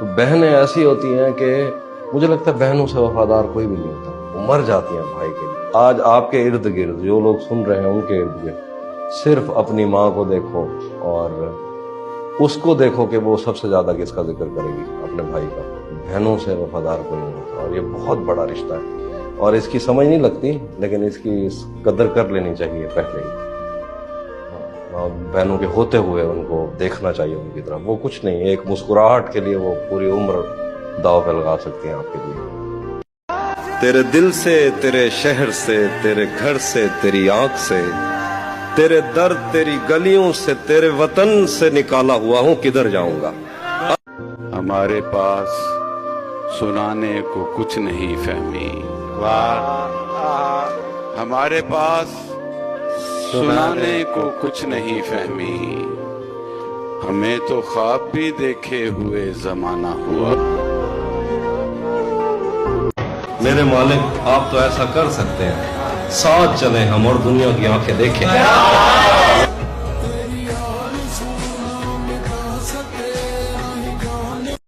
تو بہنیں ایسی ہوتی ہیں کہ مجھے لگتا ہے بہنوں سے وفادار کوئی بھی نہیں ہوتا، وہ مر جاتی ہیں بھائی کے لیے۔ آج آپ کے ارد گرد جو لوگ سن رہے ہیں ان کے ارد گرد صرف اپنی ماں کو دیکھو اور اس کو دیکھو کہ وہ سب سے زیادہ کس کا ذکر کرے گی، اپنے بھائی کا۔ بہنوں سے وفادار کوئی نہیں ہوتا، اور یہ بہت بڑا رشتہ ہے، اور اس کی سمجھ نہیں لگتی، لیکن اس کی قدر کر لینی چاہیے پہلے ہی، اور بہنوں کے ہوتے ہوئے ان کو دیکھنا چاہیے ان کی طرف۔ وہ کچھ نہیں، ایک مسکراہٹ کے لیے وہ پوری عمر داؤ پہ لگا سکتی ہیں آپ کے لیے۔ تیرے دل سے، تیرے شہر سے، تیرے گھر سے، تیری آنکھ سے، تیرے درد، تیری گلیوں سے، تیرے وطن سے نکالا ہوا ہوں، کدھر جاؤں گا؟ ہمارے پاس سنانے کو کچھ نہیں فہمی، ہمارے پاس سنانے کو کچھ نہیں فہمی، ہمیں تو خواب بھی دیکھے ہوئے زمانہ ہوا۔ میرے مالک آپ تو ایسا کر سکتے ہیں، ساتھ چلیں ہم اور دنیا کی آنکھیں دیکھیں۔